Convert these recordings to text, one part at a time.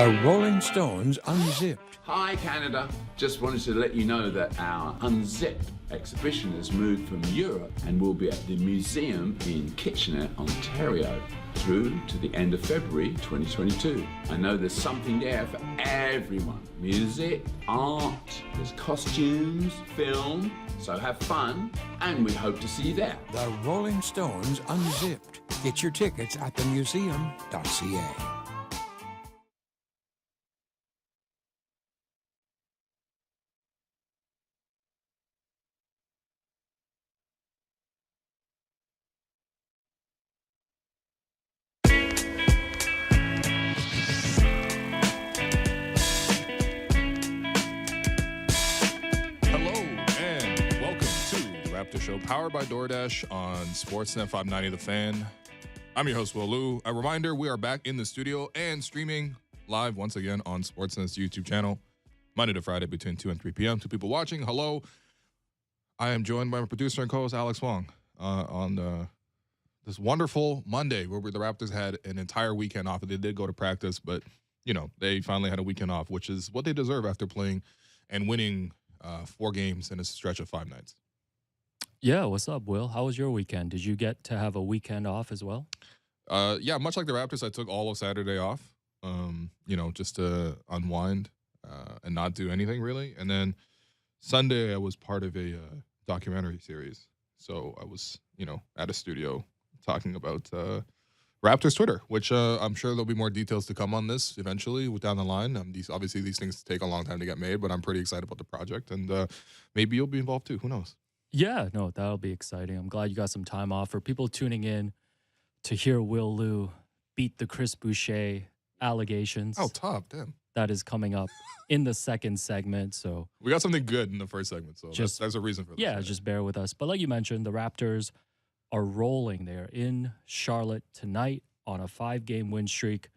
The Rolling Stones Unzipped. Hi Canada, just wanted to let you know that our Unzipped exhibition has moved from Europe and will be at the museum in Kitchener, Ontario through to the end of February 2022. I know there's something there for everyone. Music, art, there's costumes, film, so have fun and we hope to see you there. The Rolling Stones Unzipped. Get your tickets at themuseum.ca. Raptors Show, powered by DoorDash on Sportsnet 590 The Fan. I'm your host, Will Lou. A reminder, we are back in the studio and streaming live once again on Sportsnet's YouTube channel, Monday to Friday between 2 and 3 p.m. To people watching, hello. I am joined by my producer and co-host, Alex Wong, on this wonderful Monday where the Raptors had an entire weekend off. They did go to practice, but, they finally had a weekend off, which is what they deserve after playing and winning 4 games in a stretch of 5 nights. Yeah, what's up, Will? How was your weekend? Did you get to have a weekend off as well? Yeah, much like the Raptors, I took all of Saturday off, just to unwind and not do anything really. And then Sunday, I was part of a documentary series. So I was, at a studio talking about Raptors Twitter, which I'm sure there'll be more details to come on this eventually down the line. Obviously, these things take a long time to get made, but I'm pretty excited about the project. And maybe you'll be involved too. Who knows? Yeah, no, that'll be exciting. I'm glad you got some time off. For people tuning in to hear Will Lou beat the Chris Boucher allegations. Oh, top, damn. That is coming up in the second segment. So we got something good in the first segment, so there's a reason for that. Yeah, just bear with us. But like you mentioned, the Raptors are rolling. They're in Charlotte tonight on a 5-game win streak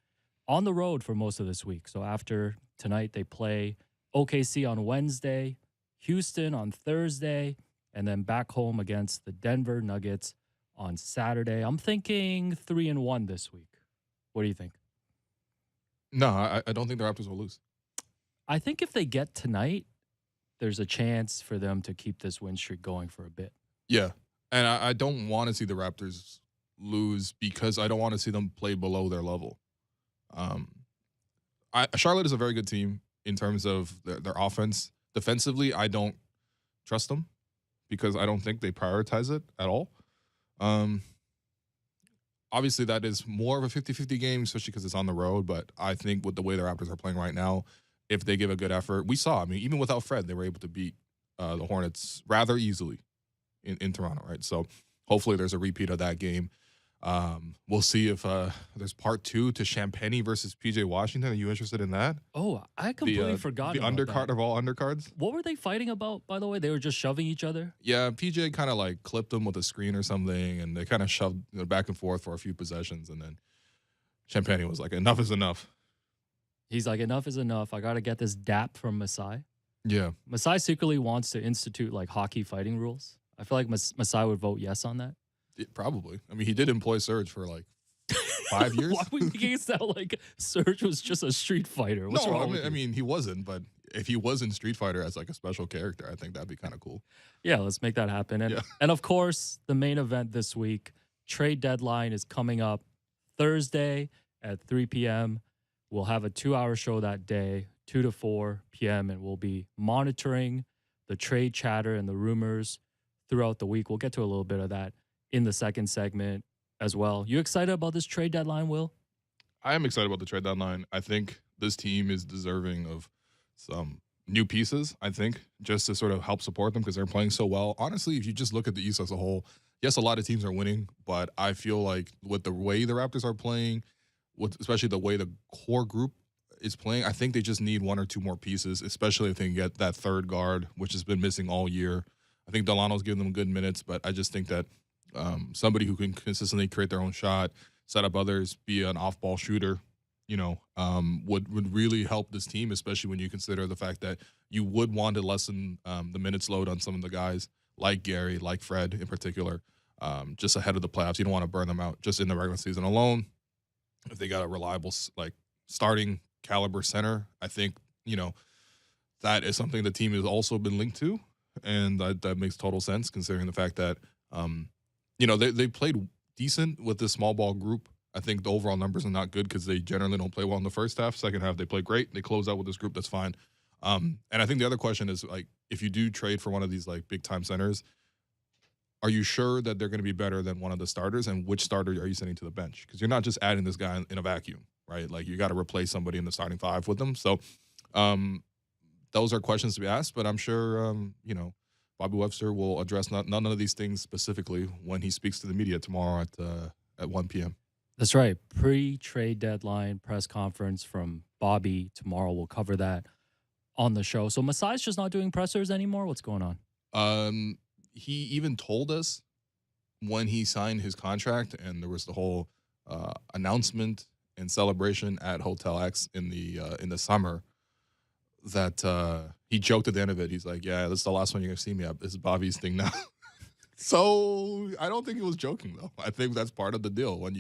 on the road for most of this week. So after tonight, they play OKC on Wednesday, Houston on Thursday, and then back home against the Denver Nuggets on Saturday. I'm thinking 3-1 this week. What do you think? No, I don't think the Raptors will lose. I think if they get tonight, there's a chance for them to keep this win streak going for a bit. Yeah, and I don't want to see the Raptors lose because I don't want to see them play below their level. Charlotte is a very good team in terms of their offense. Defensively, I don't trust them, because I don't think they prioritize it at all. Obviously, that is more of a 50-50 game, especially because it's on the road. But I think with the way the Raptors are playing right now, if they give a good effort, we saw, even without Fred, they were able to beat the Hornets rather easily in Toronto, right? So hopefully there's a repeat of that game. We'll see if there's part 2 to Champagny versus PJ Washington. Are you interested in that? Oh, I completely forgot the about undercard that. of all undercards. What were they fighting about, by the way? They were just shoving each other? Yeah, PJ kind of like clipped him with a screen or something, and they kind of shoved back and forth for a few possessions, and then Champagny was like, enough is enough. He's like, enough is enough. I got to get this dap from Masai. Yeah. Masai secretly wants to institute like hockey fighting rules. I feel like Masai would vote yes on that. Probably. He did employ Serge for like 5 years. Why would we make it sound like Serge was just a street fighter? What's wrong with you? He wasn't, but if he was in Street Fighter as like a special character, I think that'd be kind of cool. Yeah, let's make that happen. And of course, the main event this week, trade deadline is coming up Thursday at 3 p.m. We'll have a 2-hour show that day, 2 to 4 p.m., and we'll be monitoring the trade chatter and the rumors throughout the week. We'll get to a little bit of that in the second segment as well. You excited about this trade deadline, Will? I am excited about the trade deadline. I think this team is deserving of some new pieces, I think, just to sort of help support them because they're playing so well. Honestly, if you just look at the East as a whole, yes, a lot of teams are winning, but I feel like with the way the Raptors are playing, especially the way the core group is playing, I think they just need 1 or 2 more pieces, especially if they can get that third guard, which has been missing all year. I think Delano's giving them good minutes, but I just think that somebody who can consistently create their own shot, set up others, be an off-ball shooter, would really help this team, especially when you consider the fact that you would want to lessen the minutes load on some of the guys like Gary, like Fred in particular, just ahead of the playoffs. You don't want to burn them out just in the regular season alone. If they got a reliable starting caliber center. I think, that is something the team has also been linked to, and that makes total sense considering the fact that, they played decent with this small ball group. I think the overall numbers are not good because they generally don't play well in the first half. Second half, they play great. They close out with this group. That's fine. And I think the other question is, like, if you do trade for one of these, like, big-time centers, are you sure that they're going to be better than one of the starters, and which starter are you sending to the bench? Because you're not just adding this guy in a vacuum, right? Like, you got to replace somebody in the starting five with them. So those are questions to be asked, but I'm sure, Bobby Webster will address none of these things specifically when he speaks to the media tomorrow at 1 p.m. That's right. Pre-trade deadline press conference from Bobby tomorrow. We'll cover that on the show. So Masai's just not doing pressers anymore? What's going on? He even told us when he signed his contract, and there was the whole announcement and celebration at Hotel X in the summer, that he joked at the end of it. He's like, "Yeah, this is the last one you're gonna see me at. This is Bobby's thing now." So I don't think he was joking though. I think that's part of the deal when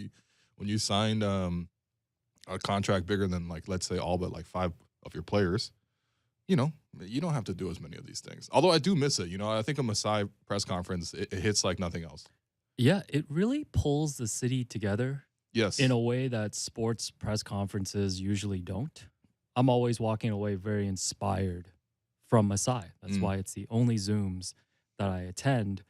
you signed a contract bigger than, like, let's say all but like 5 of your players. You don't have to do as many of these things. Although I do miss it. I think a Masai press conference, it hits like nothing else. Yeah, it really pulls the city together. Yes. In a way that sports press conferences usually don't. I'm always walking away very inspired from Masai. That's why it's the only Zooms that I attend.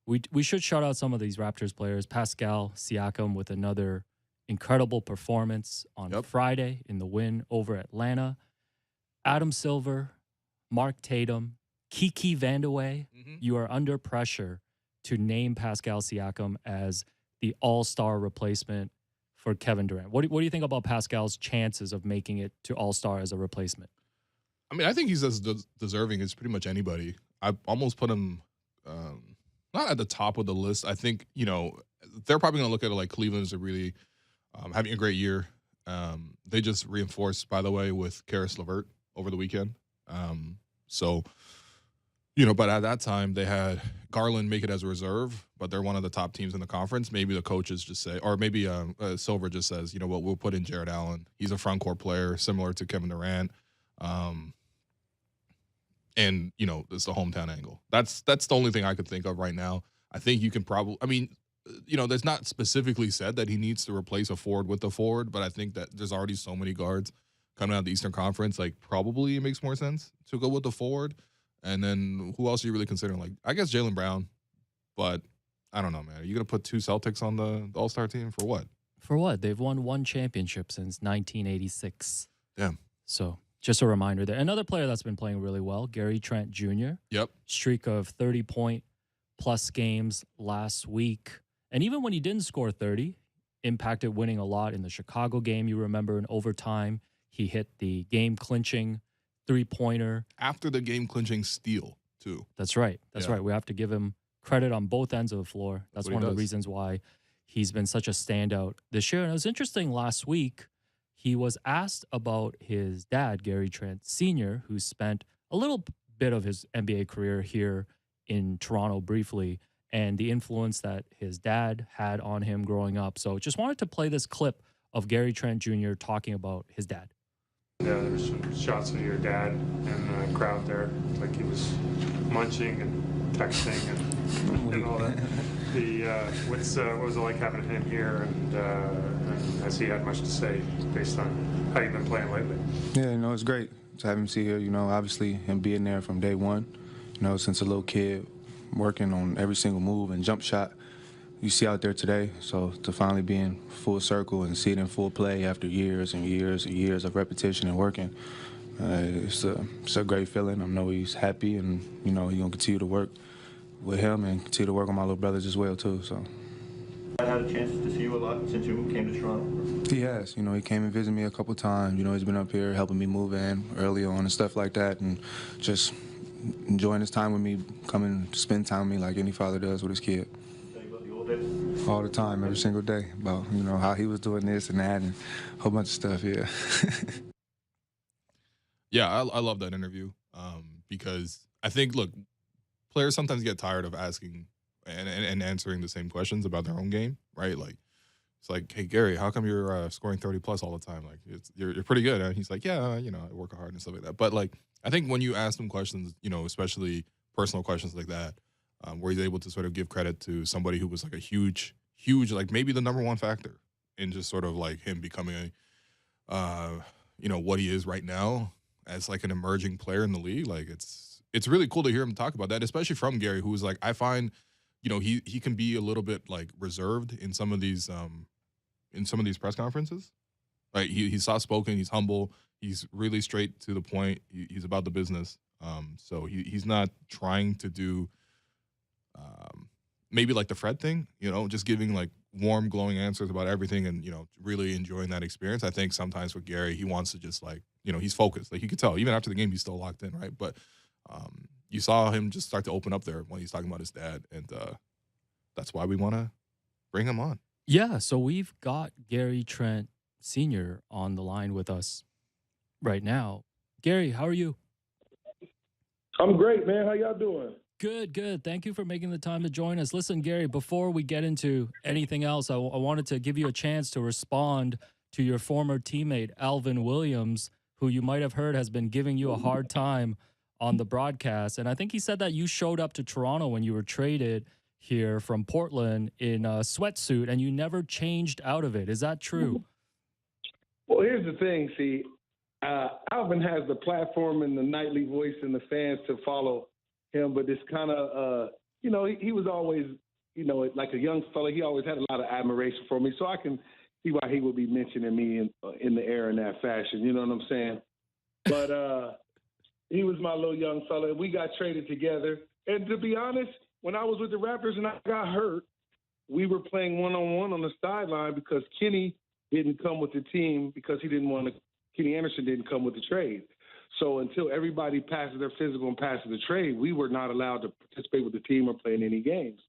We should shout out some of these Raptors players. Pascal Siakam with another incredible performance on Friday in the win over Atlanta. Adam Silver, Mark Tatum, Kiki Vandeweghe. You are under pressure to name Pascal Siakam as the all-star replacement for Kevin Durant. What do you think about Pascal's chances of making it to all-star as a replacement? I mean, I think he's as deserving as pretty much anybody. I almost put him not at the top of the list. I think, they're probably going to look at it like Cleveland's a really having a great year. They just reinforced, by the way, with Karis LeVert over the weekend. But at that time they had Garland make it as a reserve, but they're one of the top teams in the conference. Maybe the coaches just say, or maybe Silver just says, you know what, we'll put in Jared Allen. He's a front court player similar to Kevin Durant. And it's the hometown angle. That's the only thing I could think of right now. I think you can probably, there's not specifically said that he needs to replace a forward with a forward, but I think that there's already so many guards coming out of the Eastern Conference, like, probably it makes more sense to go with the forward. And then who else are you really considering? Like, I guess Jaylen Brown, but I don't know, man. Are you going to put 2 Celtics on the All-Star team for what? For what? They've won 1 championship since 1986. Damn. So just a reminder there. Another player that's been playing really well, Gary Trent Jr. Yep. Streak of 30-point-plus games last week. And even when he didn't score 30, impacted winning a lot in the Chicago game. You remember in overtime, he hit the game-clinching three-pointer. After the game-clinching steal, too. That's right. That's right. We have to give him credit on both ends of the floor. That's one of the reasons why he's been such a standout this year. And it was interesting, last week, he was asked about his dad, Gary Trent Sr., who spent a little bit of his NBA career here in Toronto briefly, and the influence that his dad had on him growing up. So just wanted to play this clip of Gary Trent Jr. talking about his dad. Yeah, there were some shots of your dad in the crowd there, like he was munching and texting and all that. What was it like having him here, and has he had much to say based on how you've been playing lately? Yeah, it's great to have him see here. Obviously him being there from day one, since a little kid, working on every single move and jump shot you see out there today. So to finally be in full circle and see it in full play after years and years and years of repetition and working, it's a great feeling. I know he's happy, and he's gonna continue to work with him and continue to work on my little brothers as well too. So I had a chance to see you a lot since you came to Toronto. He has. He came and visited me a couple times. He's been up here helping me move in early on and stuff like that, and just enjoying his time with me, coming to spend time with me like any father does with his kid. All the time, every single day, about how he was doing this and that and a whole bunch of stuff. Yeah. Yeah, I love that interview because I think, look, players sometimes get tired of asking and answering the same questions about their own game, right? Like, It's like, hey Gary, how come you're scoring 30 plus all the time? Like you're pretty good. And he's like, yeah, I work hard and stuff like that. But like, I think when you ask him questions, especially personal questions like that, where he's able to sort of give credit to somebody who was like a huge, like maybe the number one factor in just sort of like him becoming what he is right now as like an emerging player in the league. Like it's really cool to hear him talk about that, especially from Gary, who is like, I find, he can be a little bit like reserved in some of these press conferences. Like he's soft spoken, he's humble, he's really straight to the point. He's about the business. So he's not trying to do maybe like the Fred thing, just giving like warm, glowing answers about everything and, really enjoying that experience. I think sometimes with Gary, he wants to just like, he's focused. Like you could tell, even after the game, he's still locked in, right? But you saw him just start to open up there when he's talking about his dad. And that's why we want to bring him on. Yeah, so we've got Gary Trent Sr. on the line with us right now. Gary, how are you? I'm great, man. How y'all doing? Good, good. Thank you for making the time to join us. Listen, Gary, before we get into anything else, I wanted to give you a chance to respond to your former teammate, Alvin Williams, who you might have heard has been giving you a hard time on the broadcast. And I think he said that you showed up to Toronto when you were traded here from Portland in a sweatsuit and you never changed out of it. Is that true? Well, here's the thing. See, Alvin has the platform and the nightly voice and the fans to follow him, but it's kind of, he was always, like a young fella, he always had a lot of admiration for me. So I can see why he would be mentioning me in the air in that fashion. You know what I'm saying? But he was my little young fella, and we got traded together. And to be honest, when I was with the Raptors and I got hurt, we were playing one-on-one on the sideline because Kenny didn't come with the team because Kenny Anderson didn't come with the trade. So until everybody passes their physical and passes the trade, we were not allowed to participate with the team or play in any games.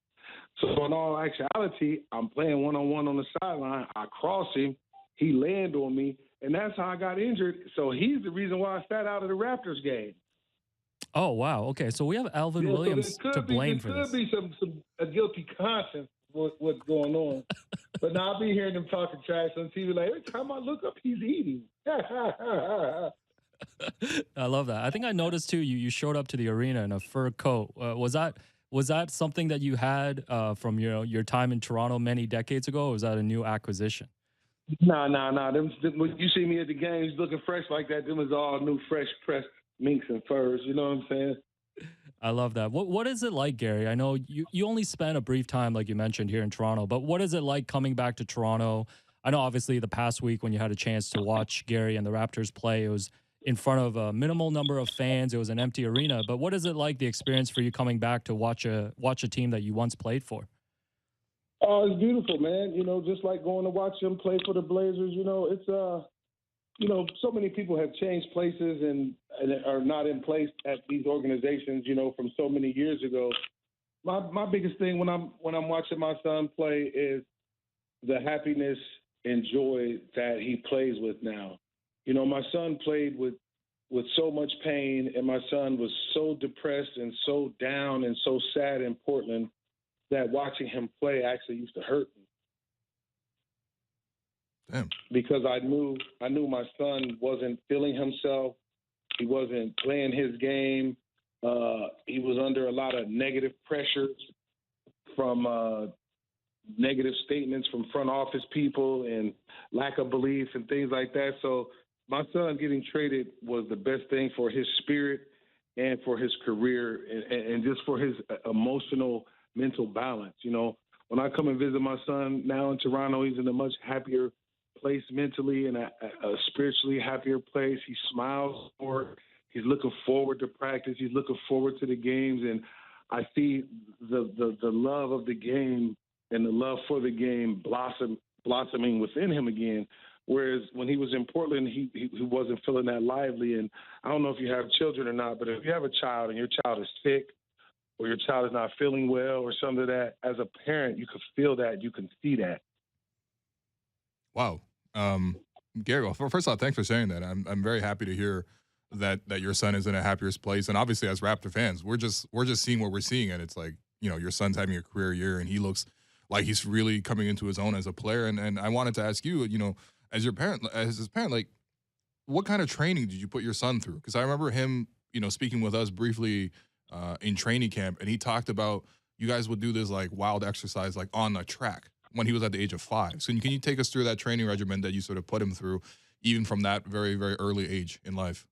So in all actuality, I'm playing one-on-one on the sideline. I cross him. He landed on me, and that's how I got injured. So he's the reason why I sat out of the Raptors game. Oh, wow. Okay, so we have Alvin Williams to blame for this. There could be a guilty conscience for what's going on. But now I'll be hearing them talking trash on TV like, every time I look up, he's eating. I love that. I think I noticed, too, you showed up to the arena in a fur coat. Was that something that you had from your time in Toronto many decades ago, or was that a new acquisition? No. When you see me at the games looking fresh like that, them is all new, fresh, pressed minks and furs. You know what I'm saying? I love that. What is it like, Gary? I know you only spent a brief time, like you mentioned, here in Toronto, but what is it like coming back to Toronto? I know, obviously, the past week when you had a chance to watch Gary and the Raptors play, it was in front of a minimal number of fans. It was an empty arena. But what is it like, the experience for you coming back to watch a team that you once played for? Oh, it's beautiful, man. Just like going to watch them play for the Blazers. It's so many people have changed places and are not in place at these organizations, from so many years ago. My biggest thing when I'm watching my son play is the happiness and joy that he plays with now. My son played with so much pain, and my son was so depressed and so down and so sad in Portland that watching him play actually used to hurt me. Damn. Because I knew my son wasn't feeling himself. He wasn't playing his game. He was under a lot of negative pressures from negative statements from front office people and lack of belief and things like that. So my son getting traded was the best thing for his spirit and for his career and just for his emotional, mental balance. When I come and visit my son now in Toronto, he's in a much happier place mentally and a spiritually happier place. He smiles more. He's looking forward to practice. He's looking forward to the games. And I see the love of the game and the love for the game blossoming within him again. Whereas when he was in Portland, he wasn't feeling that lively. And I don't know if you have children or not, but if you have a child and your child is sick or your child is not feeling well or something like that, as a parent, you can feel that. You can see that. Wow. Gary, well, first off, thanks for sharing that. I'm very happy to hear that your son is in a happier place. And obviously, as Raptor fans, we're just seeing what we're seeing, and it's like, your son's having a career year, and he looks like he's really coming into his own as a player. And I wanted to ask you, as his parent, like, what kind of training did you put your son through? Because I remember him, speaking with us briefly in training camp, and he talked about you guys would do this like wild exercise like on a track when he was at the age of 5. So can you take us through that training regimen that you sort of put him through, even from that very, very early age in life?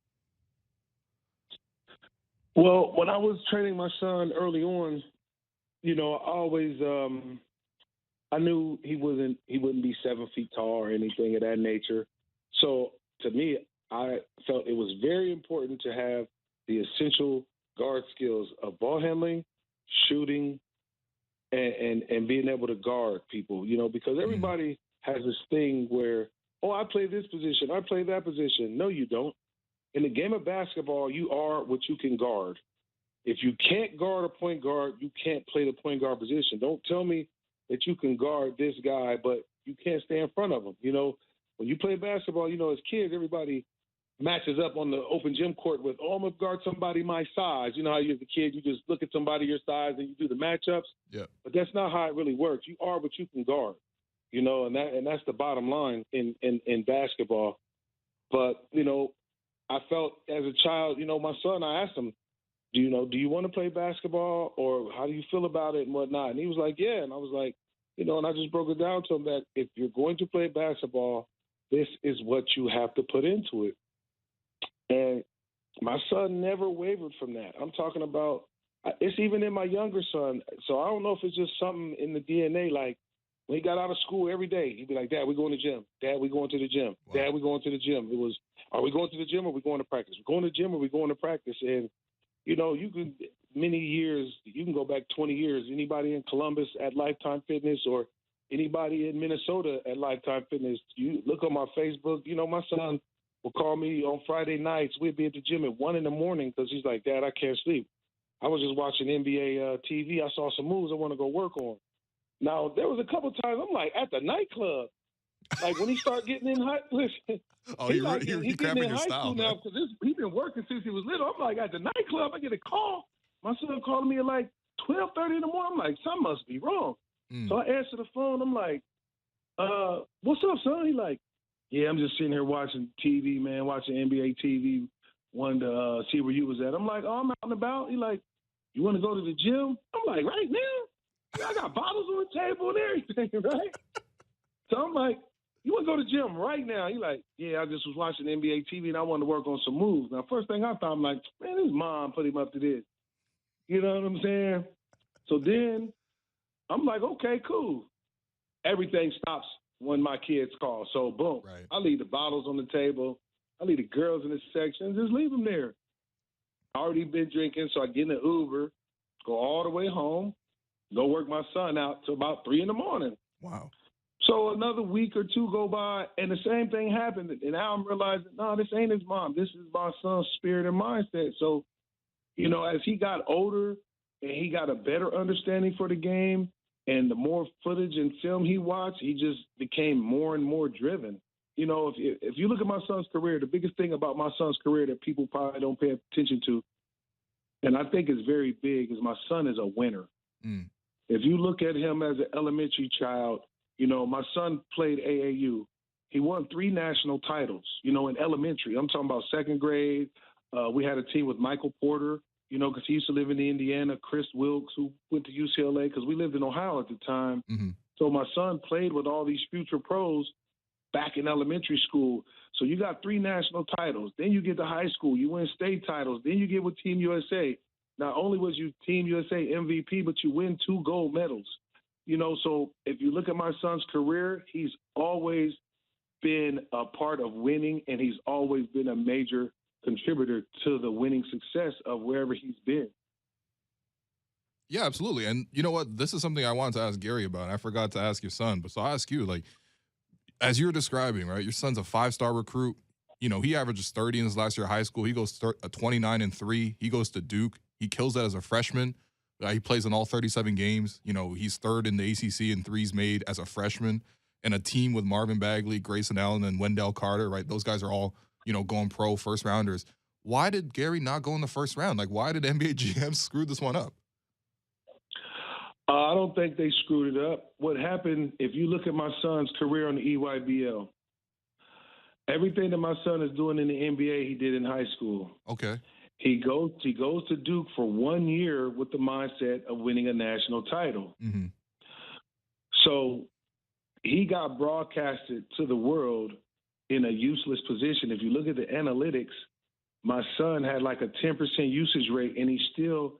Well, when I was training my son early on, I always I knew he wouldn't be 7 feet tall or anything of that nature. So to me, I felt it was very important to have the essential guard skills of ball handling, shooting, and being able to guard people, because everybody has this thing where, oh, I play this position, I play that position. No, you don't. In the game of basketball, you are what you can guard. If you can't guard a point guard, you can't play the point guard position. Don't tell me that you can guard this guy, but you can't stay in front of him. When you play basketball, as kids, everybody matches up on the open gym court with, oh, I'm going to guard somebody my size. You know how you as a kid, you just look at somebody your size and you do the matchups? Yeah. But that's not how it really works. You are what you can guard, and that's the bottom line in basketball. But, I felt as a child, my son, I asked him, do you want to play basketball, or how do you feel about it and whatnot? And he was like, yeah. And I was like, and I just broke it down to him that if you're going to play basketball, this is what you have to put into it. And my son never wavered from that. I'm talking about, it's even in my younger son. So I don't know if it's just something in the DNA. Like when he got out of school every day, he'd be like, Dad, we're going to the gym. Dad, we're going to the gym. Wow. Dad, we're going to the gym. It was, are we going to the gym or are we going to practice? We're going to the gym or are we going to practice? And, you can, many years, you can go back 20 years. Anybody in Columbus at Lifetime Fitness or anybody in Minnesota at Lifetime Fitness, you look on my Facebook, my son will call me on Friday nights. We'd be at the gym at 1 a.m. because he's like, Dad, I can't sleep. I was just watching NBA TV. I saw some moves I want to go work on. Now, there was a couple times I'm like, at the nightclub, like when he started getting in high listen. Oh, he's you're getting in your high style school now because he's been working since he was little. I'm like, at the nightclub, I get a call. My son calling me at like 12:30 in the morning. I'm like, something must be wrong. So I answer the phone. I'm like, what's up, son? He like, yeah, I'm just sitting here watching TV, man, watching NBA TV. Wanted to see where you was at. I'm like, oh, I'm out and about. He like, you want to go to the gym? I'm like, right now? I got bottles on the table and everything, right? So I'm like, you want to go to the gym right now? He like, yeah, I just was watching NBA TV and I wanted to work on some moves. Now, first thing I thought, I'm like, man, his mom put him up to this. You know what I'm saying? So then I'm like, okay, cool. Everything stops when my kids call. So, boom. Right. I leave the bottles on the table. I leave the girls in the section. Just leave them there. I already been drinking, so I get in the Uber, go all the way home, go work my son out till about 3 a.m. Wow. So another week or two go by, and the same thing happened. And now I'm realizing, no, this ain't his mom. This is my son's spirit and mindset. So, as he got older and he got a better understanding for the game, and the more footage and film he watched, he just became more and more driven. If you look at my son's career, the biggest thing about my son's career that people probably don't pay attention to, and I think is very big, is my son is a winner. Mm. If you look at him as an elementary child, my son played AAU. He won 3 national titles, in elementary. I'm talking about second grade. We had a team with Michael Porter, because he used to live in Indiana, Chris Wilkes, who went to UCLA, because we lived in Ohio at the time. Mm-hmm. So my son played with all these future pros back in elementary school. So you got 3 national titles. Then you get to high school. You win state titles. Then you get with Team USA. Not only was you Team USA MVP, but you win 2 gold medals. So if you look at my son's career, he's always been a part of winning, and he's always been a major contributor to the winning success of wherever he's been. Yeah, absolutely. And you know what? This is something I wanted to ask Gary about. And I forgot to ask your son, but so I'll ask you, like, as you're describing, right, your son's a 5-star recruit. He averages 30 in his last year of high school. He goes 29-3. He goes to Duke. He kills that as a freshman. He plays in all 37 games. He's 3rd in the ACC in threes made as a freshman. And a team with Marvin Bagley, Grayson Allen, and Wendell Carter, right? Those guys are all, going pro first rounders. Why did Gary not go in the first round? Like, why did NBA GM screw this one up? I don't think they screwed it up. What happened, if you look at my son's career on the EYBL, everything that my son is doing in the NBA, he did in high school. Okay. He goes to Duke for 1 year with the mindset of winning a national title. Mm-hmm. So he got broadcasted to the world in a useless position. If you look at the analytics, my son had like a 10% usage rate, and he still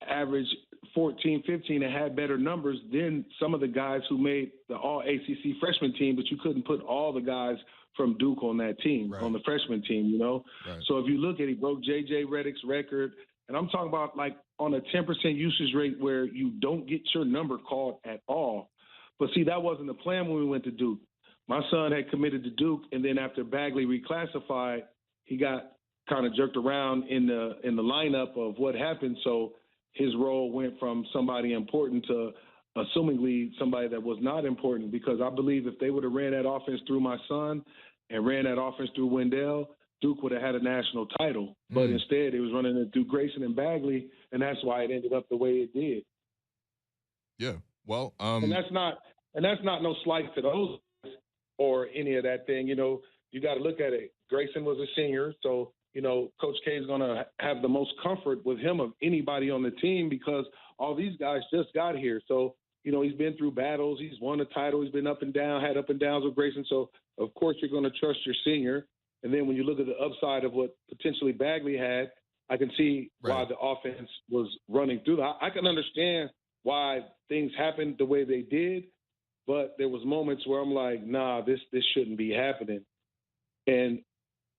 averaged 14, 15 and had better numbers than some of the guys who made the all-ACC freshman team, but you couldn't put all the guys from Duke on that team, Right. on the freshman team, you know? Right. So if you look at it, he broke J.J. Redick's record, and I'm talking about like on a 10% usage rate where you don't get your number called at all. But see, that wasn't the plan when we went to Duke. My son had committed to Duke, and then after Bagley reclassified, he got kind of jerked around in the lineup of what happened. So his role went from somebody important to assumingly somebody that was not important, because I believe if they would have ran that offense through my son and ran that offense through Wendell, Duke would have had a national title. But instead, it was running it through Grayson and Bagley, and that's why it ended up the way it did. Yeah. Well, and that's not no slight to those guys or any of that thing. You know, you got to look at it. Grayson was a senior, so you know, Coach K is going to have the most comfort with him of anybody on the team because all these guys just got here. So, you know, he's been through battles. He's won a title. He's been up and down, had up and downs with Grayson. So, of course, you're going to trust your senior. And then when you look at the upside of what potentially Bagley had, I can see why the offense was running through that. I can understand why things happened the way they did, but there was moments where I'm like, nah, this shouldn't be happening. And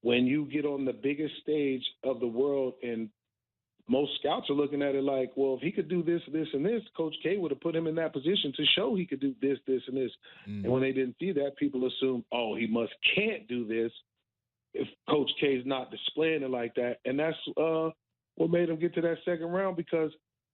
when you get on the biggest stage of the world and most scouts are looking at it like, well, if he could do this, this, and this, Coach K would have put him in that position to show he could do this, this, and this. And when they didn't see that, people assume, oh, he can't do this if Coach K is not displaying it like that. And that's what made him get to that second round, because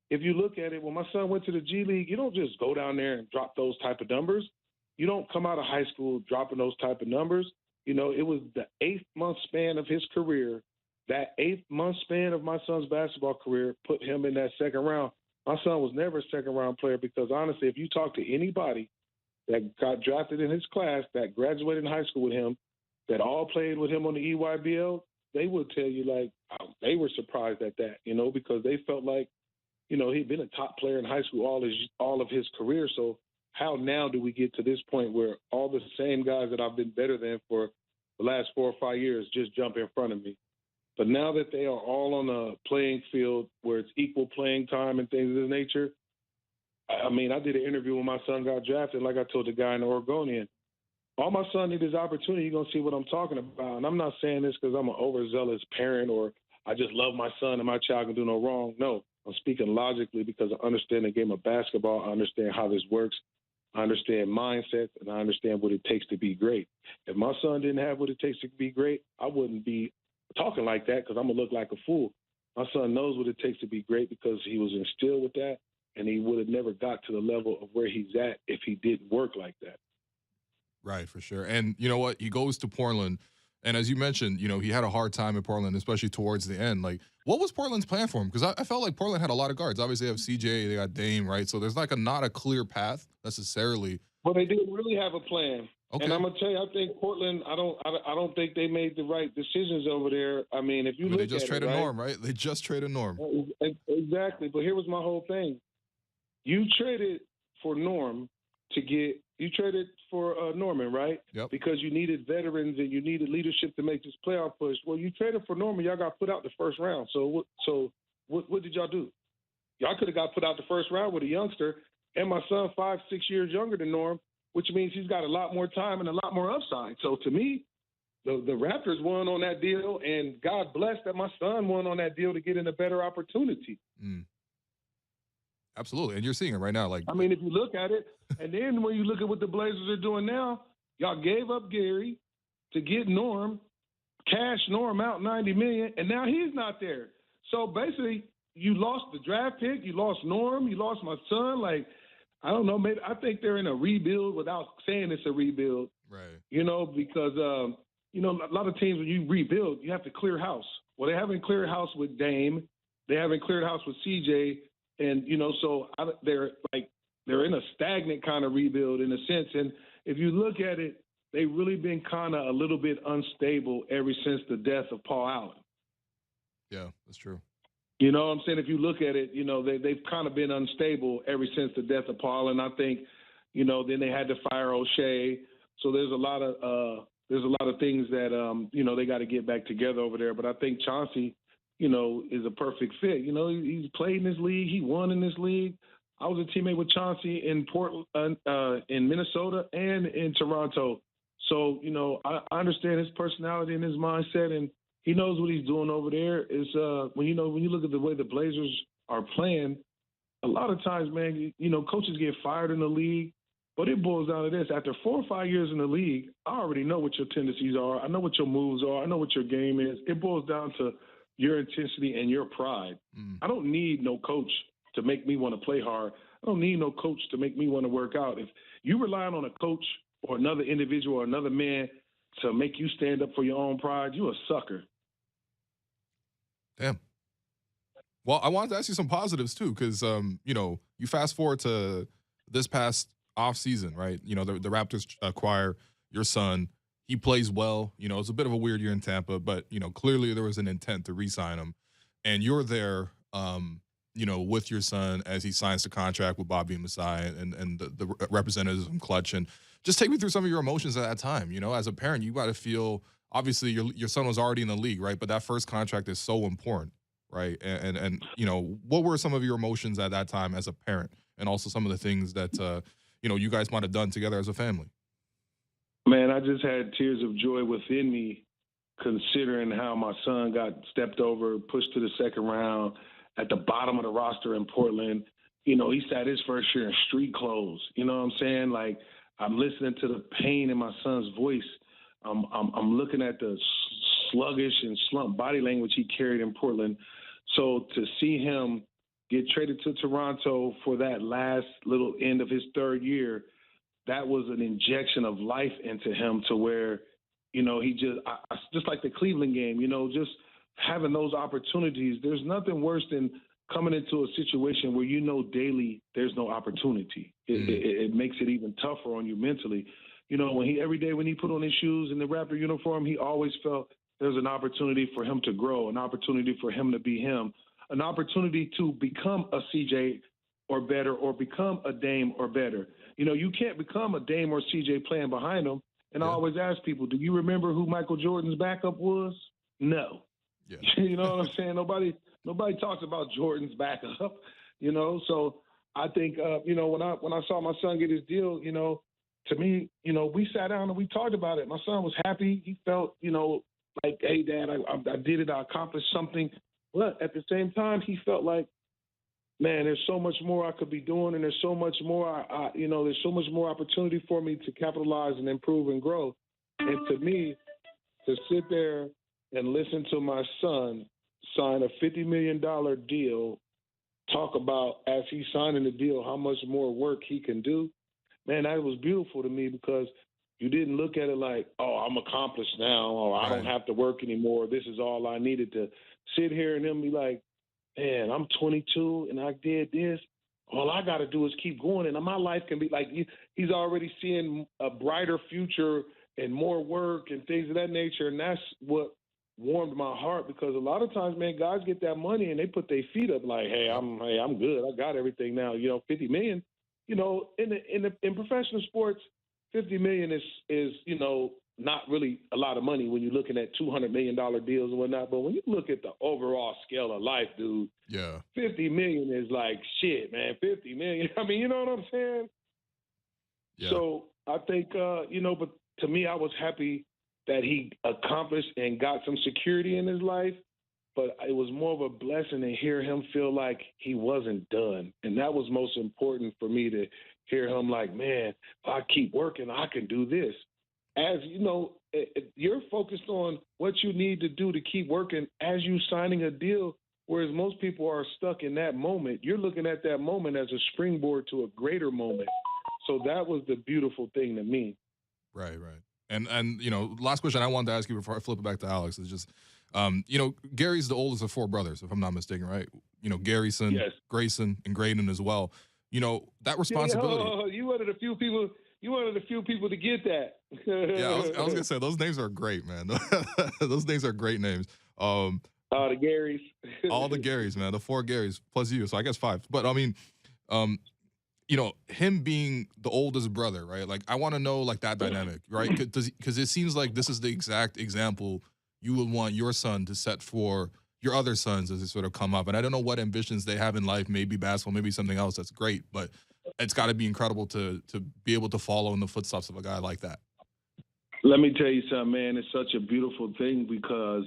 if you look at it, when my son went to the G League, you don't just go down there and drop those type of numbers. You don't come out of high school dropping those type of numbers. You know, it was the 8-month span of his career. That 8-month span of my son's basketball career put him in that second round. My son was never a second-round player because, honestly, if you talk to anybody that got drafted in his class, that graduated in high school with him, that all played with him on the EYBL, they would tell you, like, they were surprised at that, you know, because they felt like, you know, he'd been a top player in high school all of his career. So how now do we get to this point where all the same guys that I've been better than for the last 4 or 5 years just jump in front of me? But now that they are all on a playing field where it's equal playing time and things of this nature, I mean, I did an interview when my son got drafted, like I told the guy in the Oregonian. All my son needs is opportunity. You're going to see what I'm talking about. And I'm not saying this because I'm an overzealous parent or I just love my son and my child can do no wrong. No, I'm speaking logically because I understand the game of basketball. I understand how this works. I understand mindsets, and I understand what it takes to be great. If my son didn't have what it takes to be great, I wouldn't be talking like that because I'm going to look like a fool. My son knows what it takes to be great because he was instilled with that, and he would have never got to the level of where he's at if he didn't work like that. Right, for sure. And you know what? He goes to Portland, and as you mentioned, you know, he had a hard time in Portland, especially towards the end. Like, what was Portland's plan for him? Because I felt like Portland had a lot of guards. Obviously, they have CJ, they got Dame, right? So there's like not a clear path necessarily. Well, they didn't really have a plan. Okay. And I'm gonna tell you, I think Portland. I don't think they made the right decisions over there. I mean, if you look they just at traded it, right? Norm, right? They just traded Norm. Exactly. But here was my whole thing. You traded for Norm you traded for Norman, right? Yep. Because you needed veterans and you needed leadership to make this playoff push. Well, you traded for Norman, y'all got put out the first round. So what did y'all do? Y'all could have got put out the first round with a youngster, and my son 5-6 years younger than Norm, which means he's got a lot more time and a lot more upside. So to me, the Raptors won on that deal, and God bless that my son won on that deal to get in a better opportunity. Absolutely. And you're seeing it right now. Like, I mean, if you look at it, and then when you look at what the Blazers are doing now, y'all gave up Gary to get Norm, cash Norm out $90 million, and now he's not there. So basically, you lost the draft pick, you lost Norm, you lost my son. Like, I don't know, maybe I think they're in a rebuild without saying it's a rebuild. right. You know, because you know, a lot of teams when you rebuild, you have to clear house. Well, they haven't cleared house with Dame, they haven't cleared house with CJ. And, so they're in a stagnant kind of rebuild in a sense. And if you look at it, they've really been kind of a little bit unstable ever since the death of Paul Allen. Yeah, that's true. You know what I'm saying? If you look at it, they've kind of been unstable ever since the death of Paul. And I think, then they had to fire O'Shea. So there's a lot of things that, they got to get back together over there. But I think Chauncey, is a perfect fit. He's played in this league. He won in this league. I was a teammate with Chauncey in Portland, in Minnesota, and in Toronto. So, I understand his personality and his mindset, and he knows what he's doing over there. Is when you look at the way the Blazers are playing, a lot of times, man, coaches get fired in the league, but it boils down to this: after 4 or 5 years in the league, I already know what your tendencies are. I know what your moves are. I know what your game is. It boils down to your intensity and your pride. I don't need no coach to make me want to play hard. I don't need no coach to make me want to work out. If you relying on a coach or another individual or another man to make you stand up for your own pride, you a sucker. Damn. Well, I wanted to ask you some positives too, because you fast forward to this past off season, right? The Raptors acquire your son. He plays well. It's a bit of a weird year in Tampa, but clearly there was an intent to re-sign him, and you're there, with your son as he signs the contract with Bobby and Masai and the representatives from Clutch. And just take me through some of your emotions at that time. As a parent, you got to feel, obviously your son was already in the league, right? But that first contract is so important, right? And what were some of your emotions at that time as a parent, and also some of the things that you guys might have done together as a family? Man, I just had tears of joy within me, considering how my son got stepped over, pushed to the second round at the bottom of the roster in Portland. He sat his first year in street clothes. You know what I'm saying? Like, I'm listening to the pain in my son's voice. I'm looking at the sluggish and slumped body language he carried in Portland. So to see him get traded to Toronto for that last little end of his third year, that was an injection of life into him, to where, he just like the Cleveland game, just having those opportunities. There's nothing worse than coming into a situation where daily there's no opportunity. It makes it even tougher on you mentally. Every day when he put on his shoes in the Raptor uniform, he always felt there's an opportunity for him to grow, an opportunity for him to be him, an opportunity to become a CJ or better, or become a Dame or better. You can't become a Dame or CJ playing behind him. And I always ask people, do you remember who Michael Jordan's backup was? No. Yeah. You know what I'm saying? Nobody talks about Jordan's backup, So I think, when I saw my son get his deal, to me, we sat down and we talked about it. My son was happy. He felt, like, hey, Dad, I did it. I accomplished something. But at the same time, he felt like, man, there's so much more I could be doing, and there's so much more, there's so much more opportunity for me to capitalize and improve and grow. And to me, to sit there and listen to my son sign a $50 million deal, talk about, as he's signing the deal, how much more work he can do, man, that was beautiful to me, because you didn't look at it like, oh, I'm accomplished now, or I don't have to work anymore. This is all I needed. To sit here and then be like, man, I'm 22 and I did this. All I got to do is keep going, and my life can be like, he's already seeing a brighter future and more work and things of that nature. And that's what warmed my heart, because a lot of times, man, guys get that money and they put their feet up like, hey, I'm good. I got everything now. $50 million, in professional sports, $50 million is not really a lot of money when you're looking at $200 million deals and whatnot. But when you look at the overall scale of life, dude, yeah, $50 million is like shit, man. $50 million. I mean, you know what I'm saying? Yeah. So I think, but to me, I was happy that he accomplished and got some security in his life. But it was more of a blessing to hear him feel like he wasn't done. And that was most important for me, to hear him like, man, if I keep working, I can do this. As you're focused on what you need to do to keep working as you signing a deal, whereas most people are stuck in that moment. You're looking at that moment as a springboard to a greater moment. So that was the beautiful thing to me. Right. And last question I wanted to ask you before I flip it back to Alex is just, Gary's the oldest of 4 brothers, if I'm not mistaken, right? Garyson, Yes. Grayson, and Graydon as well. That responsibility. Oh, you one of the few people. You one of the few people to get that. Yeah, I was gonna say those names are great, man. Those names are great names. The Garys. All the Garys, man. The 4 Garys plus you, so I guess 5. But I mean, him being the oldest brother, right? Like, I want to know like that dynamic, right? Because it seems like this is the exact example you would want your son to set for your other sons as they sort of come up. And I don't know what ambitions they have in life, maybe basketball, maybe something else that's great, but it's got to be incredible to be able to follow in the footsteps of a guy like that. Let me tell you something, man. It's such a beautiful thing because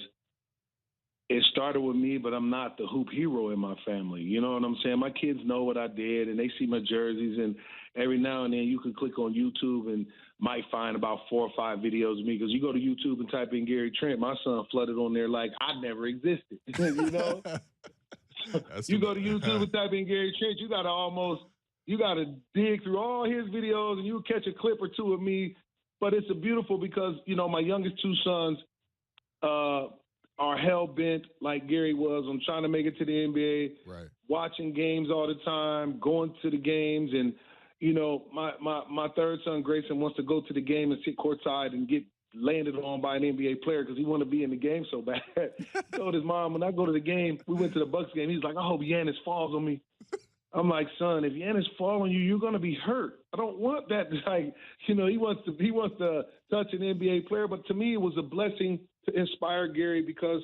it started with me, but I'm not the hoop hero in my family. You know what I'm saying? My kids know what I did, and they see my jerseys, and every now and then you can click on YouTube and might find about 4 or 5 videos of me, because you go to YouTube and type in Gary Trent, my son flooded on there like I never existed. You know? You go to YouTube and type in Gary Trent, you got to dig through all his videos, and you'll catch a clip or 2 of me. But it's beautiful because, my youngest 2 sons are hell-bent like Gary was on trying to make it to the NBA, right? Watching games all the time, going to the games. And, my third son, Grayson, wants to go to the game and sit courtside and get landed on by an NBA player because he want to be in the game so bad. He told his mom, when I go to the game, we went to the Bucks game, he's like, I hope Giannis falls on me. I'm like, son, if Giannis falls on you, you're going to be hurt. I don't want that. Like, he wants to touch an NBA player. But to me, it was a blessing to inspire Gary, because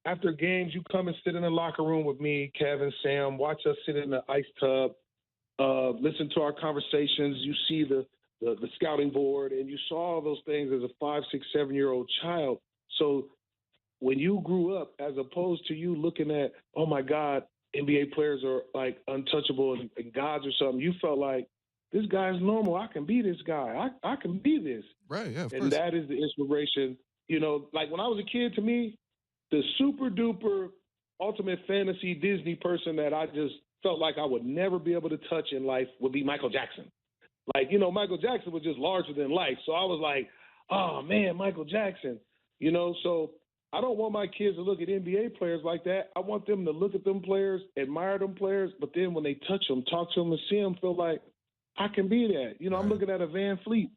after games, you come and sit in the locker room with me, Kevin, Sam, watch us sit in the ice tub, listen to our conversations. You see the scouting board, and you saw all those things as a 5, 6, 7-year-old child. So when you grew up, as opposed to you looking at, oh my God, NBA players are like untouchable and gods or something, you felt like, this guy's normal. I can be this guy. I can be this. Right, yeah, of course. And that is the inspiration. Like when I was a kid, to me, the super duper ultimate fantasy Disney person that I just felt like I would never be able to touch in life would be Michael Jackson. Like, Michael Jackson was just larger than life. So I was like, oh man, Michael Jackson, so I don't want my kids to look at NBA players like that. I want them to look at them players, admire them players, but then when they touch them, talk to them, and see them, feel like I can be that. Right. I'm looking at a Van Fleet.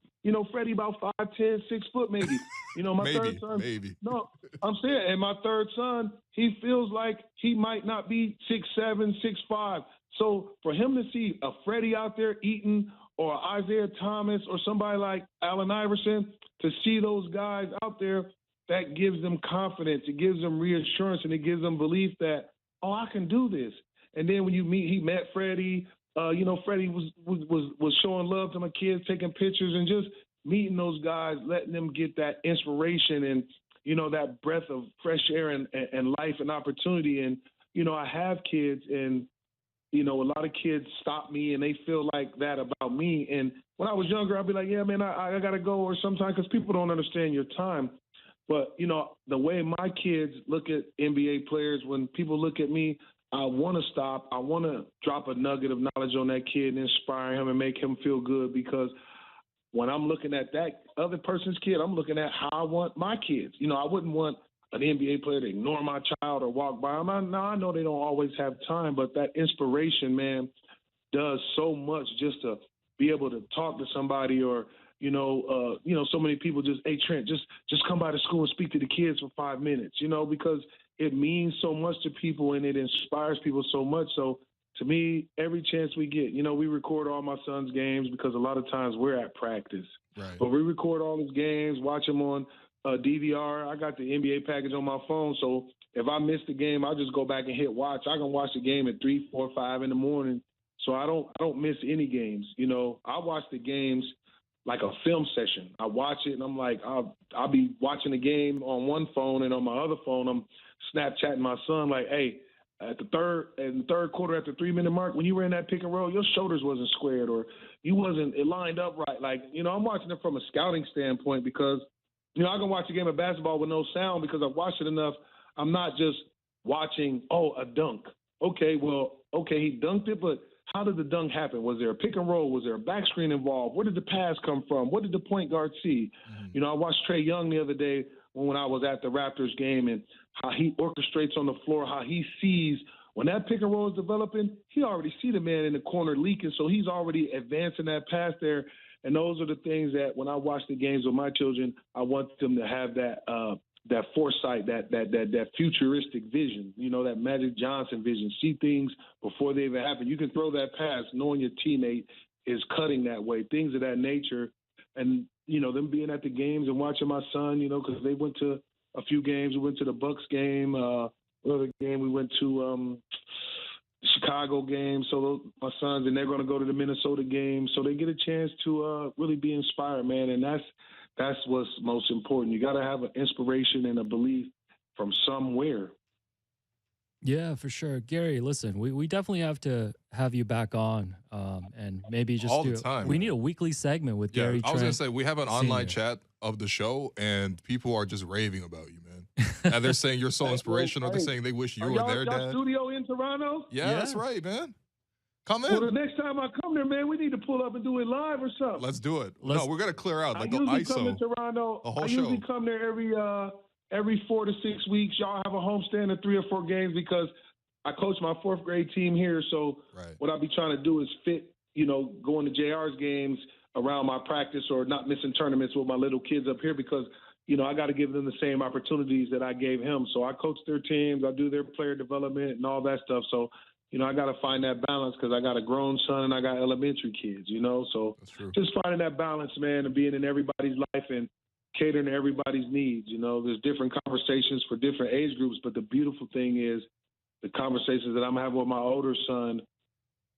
Freddie about 5'10", 6 foot maybe. My third son. Maybe. No, I'm saying, and my third son, he feels like he might not be 6'7", 6'5". So for him to see a Freddie out there eating, or Isaiah Thomas, or somebody like Allen Iverson, to see those guys out there, that gives them confidence. It gives them reassurance, and it gives them belief that, oh, I can do this. And then when he met Freddie. Freddie was showing love to my kids, taking pictures, and just meeting those guys, letting them get that inspiration and, that breath of fresh air and life and opportunity. And, I have kids, and, a lot of kids stop me and they feel like that about me. And when I was younger, I'd be like, yeah, man, I got to go, or sometimes, because people don't understand your time. But, the way my kids look at NBA players, when people look at me, I want to stop. I want to drop a nugget of knowledge on that kid and inspire him and make him feel good, because when I'm looking at that other person's kid, I'm looking at how I want my kids. I wouldn't want an NBA player to ignore my child or walk by them. I know they don't always have time, but that inspiration, man, does so much just to be able to talk to somebody, or, so many people just, hey, Trent, just come by the school and speak to the kids for 5 minutes, because it means so much to people and it inspires people so much. So to me, every chance we get, we record all my son's games, because a lot of times we're at practice. Right. But we record all his games, watch them on DVR. I got the NBA package on my phone. So if I miss the game, I'll just go back and hit watch. I can watch the game at 3, 4, 5 in the morning. So I don't miss any games. I watch the games like a film session. I watch it and I'm like, I'll be watching the game on one phone, and on my other phone, I'm Snapchatting my son like, hey, in the third quarter, at the 3-minute mark, when you were in that pick and roll, your shoulders wasn't squared, or it lined up right. Like, I'm watching it from a scouting standpoint, because, I can watch a game of basketball with no sound because I've watched it enough. I'm not just watching, a dunk. Okay, he dunked it, but how did the dunk happen? Was there a pick and roll? Was there a back screen involved? Where did the pass come from? What did the point guard see? I watched Trae Young the other day when I was at the Raptors game and how he orchestrates on the floor, how he sees when that pick and roll is developing, he already see the man in the corner leaking, so he's already advancing that pass there. And those are the things that when I watch the games with my children, I want them to have that foresight, that futuristic vision, that Magic Johnson vision, see things before they even happen. You can throw that pass knowing your teammate is cutting that way, things of that nature. And, them being at the games and watching my son, because they went to a few games. We went to the Bucks game, another game. We went to the Chicago game. So my sons, and they're going to go to the Minnesota game. So they get a chance to really be inspired, man. And that's what's most important. You got to have an inspiration and a belief from somewhere. Yeah, for sure. Gary, listen, we definitely have to have you back on and maybe just All the time, we man. need a weekly segment with Gary I was going Trent to say, we have an online Sr. chat of the show, and people are just raving about you, man. And they're saying you're so inspirational. They're saying they wish you were their y'all dad. studio in Toronto? Yeah, that's right, man. Come in. Well, the next time I come there, man, we need to pull up and do it live or something. Let's do it. No, we're going to clear out. Like, I usually ISO. come to Toronto. The whole I usually show. come there every 4 to 6 weeks. Y'all have a homestand of 3 or 4 games because I coach my 4th grade team here. So what I be trying to do is fit, going to JR's games around my practice or not missing tournaments with my little kids up here because, I got to give them the same opportunities that I gave him. So I coach their teams. I do their player development and all that stuff. So, I got to find that balance because I got a grown son and I got elementary kids, So just finding that balance, man, and being in everybody's life and catering to everybody's needs. There's different conversations for different age groups, but the beautiful thing is the conversations that I'm having with my older son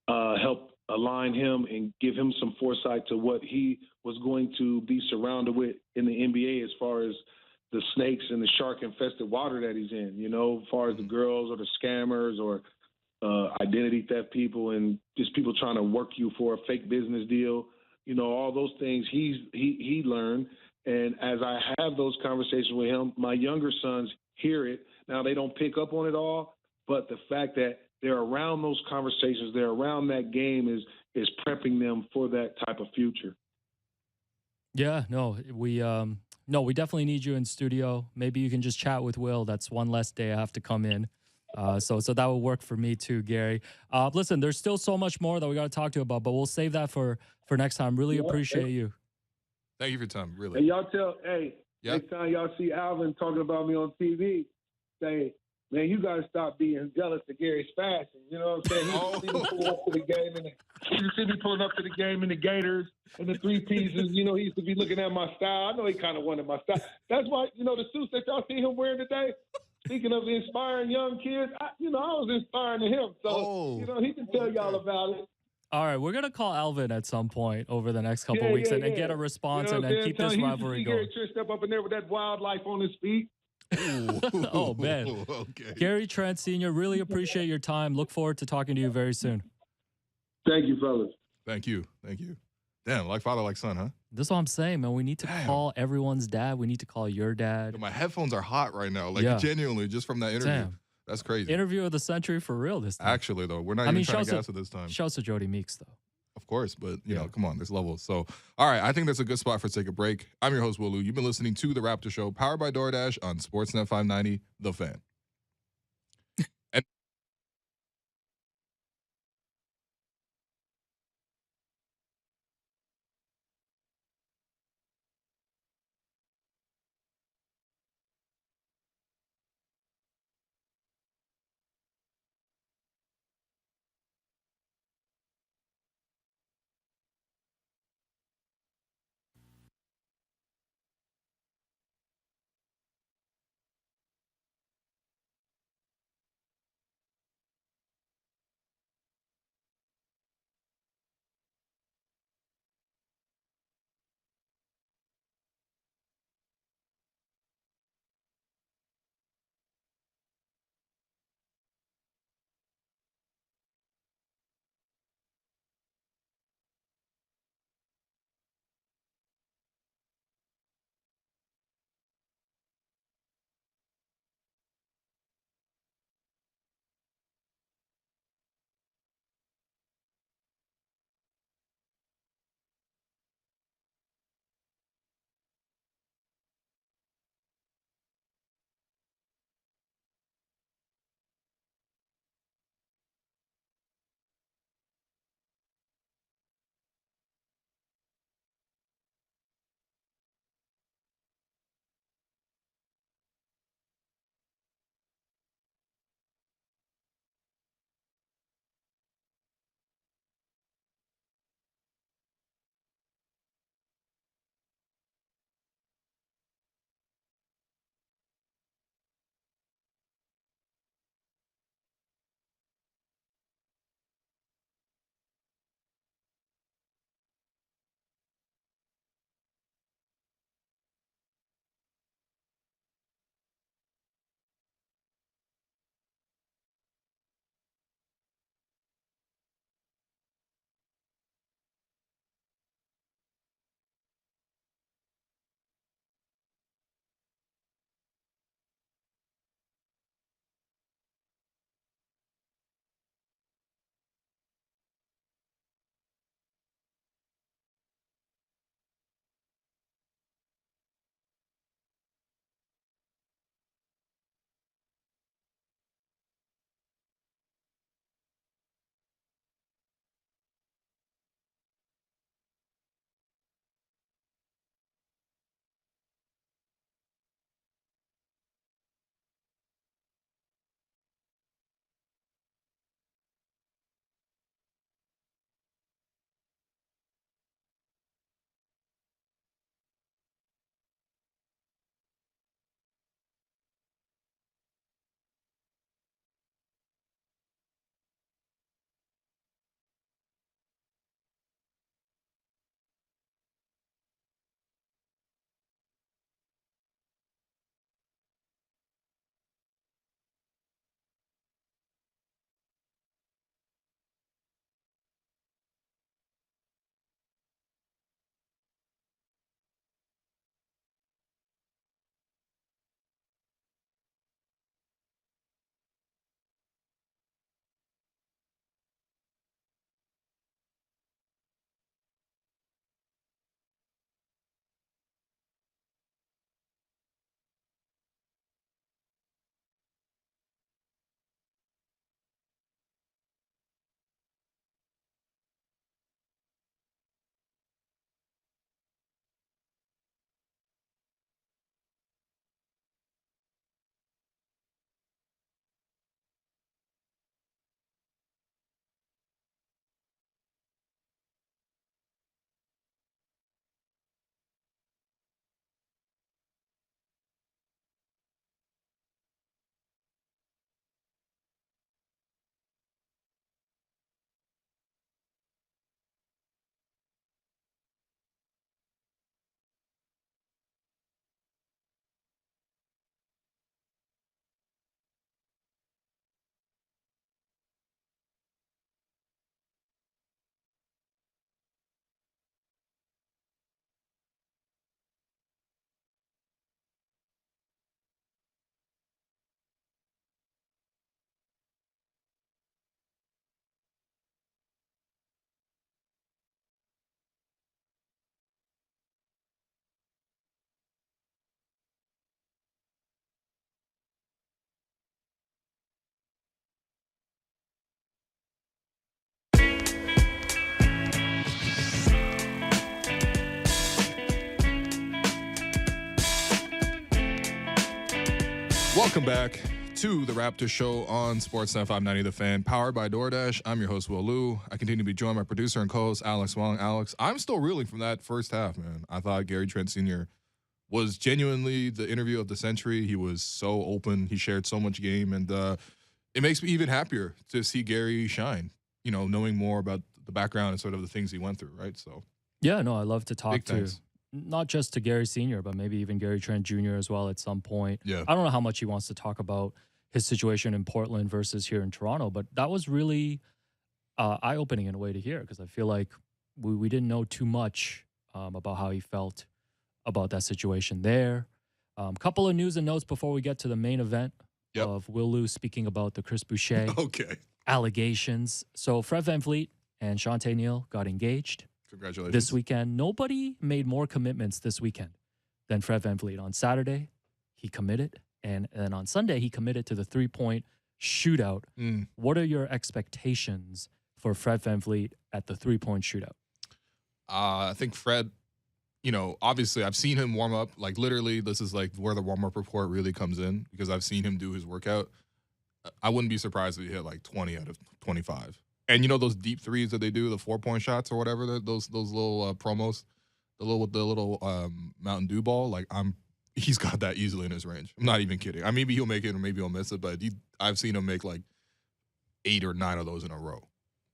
help align him and give him some foresight to what he was going to be surrounded with in the NBA as far as the snakes and the shark-infested water that he's in, as far as the girls or the scammers or identity theft people and just people trying to work you for a fake business deal. All those things he learned. And as I have those conversations with him, my younger sons hear it. Now, they don't pick up on it all, but the fact that they're around those conversations, they're around that game is prepping them for that type of future. Yeah, we definitely need you in studio. Maybe you can just chat with Will. That's one less day I have to come in. So that would work for me too, Gary. Listen, there's still so much more that we got to talk to you about, but we'll save that for next time. Really appreciate you. Thank you for your time, really. And y'all next time y'all see Alvin talking about me on TV, say, man, you got to stop being jealous of Gary's fashion. You know what I'm saying? He used to see me pulling up to the game, in the Gators and the 3 pieces. He used to be looking at my style. I know he kind of wanted my style. That's why, the suits that y'all see him wearing today, speaking of inspiring young kids, I was inspiring to him. So, he can tell y'all about it. All right, we're going to call Alvin at some point over the next couple of weeks and get a response and then keep this rivalry going. Gary Trent step up in there with that wildlife on his feet. Oh, man. Okay. Gary Trent Sr., really appreciate your time. Look forward to talking to you very soon. Thank you, fellas. Thank you. Damn, like father, like son, huh? That's what I'm saying, man. We need to call everyone's dad. We need to call your dad. Yo, my headphones are hot right now. Genuinely, just from that interview. Damn. That's crazy. Interview of the century for real this time. Actually, though, we're not even trying to gas it this time. Shouts to Jody Meeks, though. Of course, but, come on, there's levels. So, all right, I think that's a good spot for take a break. I'm your host, Willu. You've been listening to The Raptors Show, powered by DoorDash on Sportsnet 590, The Fan. Welcome back to the Raptors Show on Sportsnet 590 The Fan, powered by DoorDash. I'm your host, Will Liu. I continue to be joined by producer and co-host Alex Wong. Alex, I'm still reeling from that first half, man. I thought Gary Trent Sr. was genuinely the interview of the century. He was so open. He shared so much game, and it makes me even happier to see Gary shine, you know, knowing more about the background and sort of the things he went through, right? So, yeah, no, I love to talk big to thanks. not just to Gary Sr., but maybe even Gary Trent Jr. as well at some point. Yeah. I don't know how much he wants to talk about his situation in Portland versus here in Toronto, but that was really eye-opening in a way to hear, because I feel like we didn't know too much about how he felt about that situation there. Couple of news and notes before we get to the main event of Will Liu speaking about the Chris Boucher allegations. So Fred VanVleet and Shantae Neal got engaged. Congratulations. This weekend. Nobody made more commitments this weekend than Fred VanVleet. On Saturday, he committed, and then on Sunday, he committed to the three-point shootout. What are your expectations for Fred VanVleet at the three-point shootout? I think Fred, you know, obviously I've seen him warm up. Like, literally, this is like where the warm-up report really comes in, because I've seen him do his workout. I wouldn't be surprised if he hit like 20 out of 25. And you know those deep threes that they do, the 4-point shots or whatever, those little promos, the little Mountain Dew ball. Like, he's got that easily in his range. I'm not even kidding. Maybe he'll make it or maybe he'll miss it, but I've seen him make like 8 or 9 of those in a row,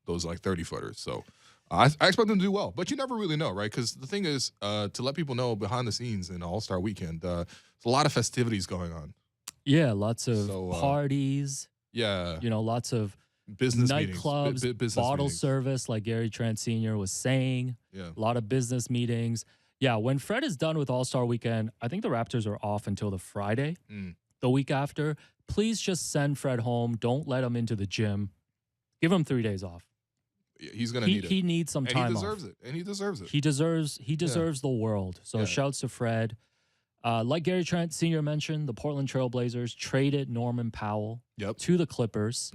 those like 30-footers. So I expect him to do well, but you never really know, right? Because the thing is, to let people know behind the scenes in All-Star Weekend, there's a lot of festivities going on. Yeah, lots of parties. Yeah, you know, lots of business nightclubs, business bottle meetings. service, like Gary Trent Sr. was saying. Yeah. A lot of business meetings. Yeah, when Fred is done with All-Star Weekend, I think the Raptors are off until the Friday, the week after. Please just send Fred home. Don't let him into the gym. Give him 3 days off. He's going to need it. He needs some time off. And he deserves it. And he deserves it. He deserves the world. So shouts to Fred. Like Gary Trent Sr. mentioned, the Portland Trail Blazers traded Norman Powell to the Clippers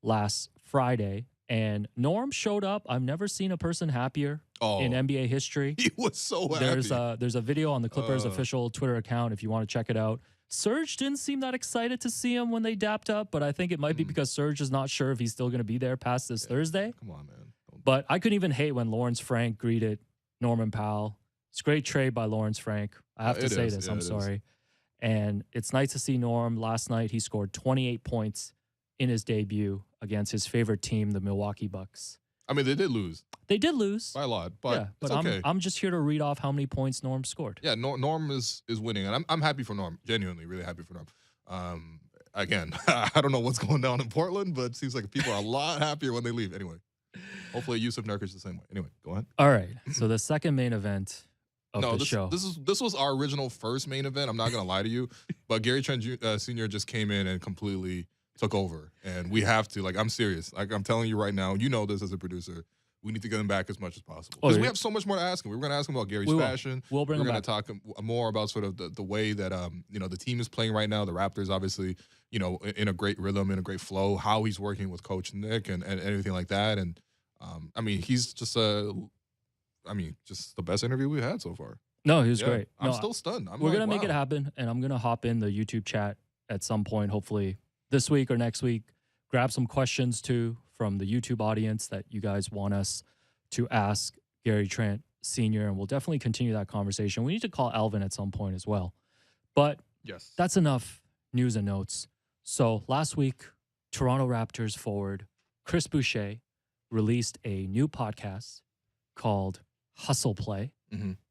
last Friday. And Norm showed up. I've never seen a person happier in NBA history. He was so happy. There's a video on the Clippers official Twitter account if you want to check it out. Serge didn't seem that excited to see him when they dapped up, but I think it might be because Serge is not sure if he's still going to be there past this Thursday. Come on, man. But I couldn't even hate when Lawrence Frank greeted Norman Powell. It's a great trade by Lawrence Frank. I have to say this. I'm sorry. And it's nice to see Norm. Last night, he scored 28 points in his debut against his favorite team, the Milwaukee Bucks. I mean, they did lose. They did lose. By a lot, but it's okay. I'm just here to read off how many points Norm scored. Yeah, Norm is winning, and I'm happy for Norm. Genuinely, really happy for Norm. Again, I don't know what's going down in Portland, but it seems like people are a lot happier when they leave. Anyway, hopefully Yusuf Nurkic the same way. Anyway, go ahead. All right. So the second main event of the show. This was our original first main event. I'm not gonna lie to you, but Gary Trent Sr. just came in and completely took over, and we have to. Like, I'm serious. Like, I'm telling you right now. You know this as a producer. We need to get him back as much as possible, because we have so much more to ask him. We're going to ask him about Gary's fashion. We'll bring him back. We're going to talk more about sort of the way that the team is playing right now. The Raptors, obviously, in a great rhythm, in a great flow. How he's working with Coach Nick and everything like that. And I mean, he's just just the best interview we've had so far. No, he was great. I'm still stunned. We're going to make it happen, and I'm going to hop in the YouTube chat at some point, hopefully this week or next week. Grab some questions too from the YouTube audience that you guys want us to ask Gary Trent Sr., and we'll definitely continue that conversation. We need to call Alvin at some point as well. But that's enough news and notes. So last week, Toronto Raptors forward Chris Boucher released a new podcast called Hustle Play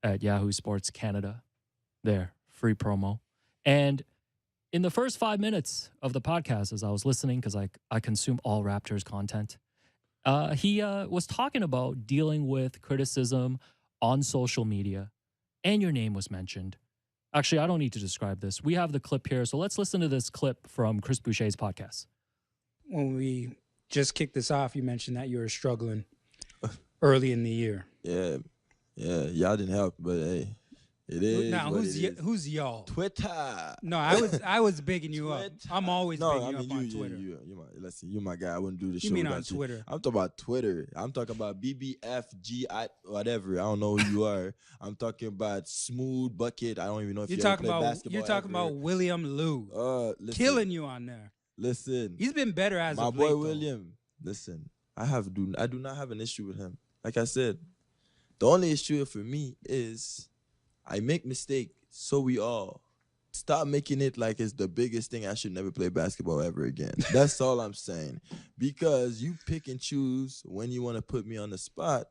at Yahoo Sports Canada. There, free promo. And in the first 5 minutes of the podcast, as I was listening, because I consume all Raptors content, he was talking about dealing with criticism on social media, and your name was mentioned. Actually, I don't need to describe this. We have the clip here, so let's listen to this clip from Chris Boucher's podcast. When we just kicked this off, you mentioned that you were struggling early in the year. Yeah, y'all didn't help, but hey, It is. Now, what it is. who's y'all? Twitter. No, I was bigging you up. I'm always bigging you up on Twitter. Listen, you my guy. I wouldn't do the show. You mean on without you. Twitter? I'm talking about Twitter. I'm talking about BBFGI, whatever. I don't know who you are. I'm talking about Smooth Bucket. I don't even know if You're you talking ever played about basketball. you're talking about William Lou. Listen, Killing you on there. Listen, He's been better as my of boy late, William. Listen, I do not have an issue with him. Like I said, the only issue for me is I make mistakes. So we all stop making it like it's the biggest thing. I should never play basketball ever again. That's all I'm saying. Because you pick and choose when you want to put me on the spot,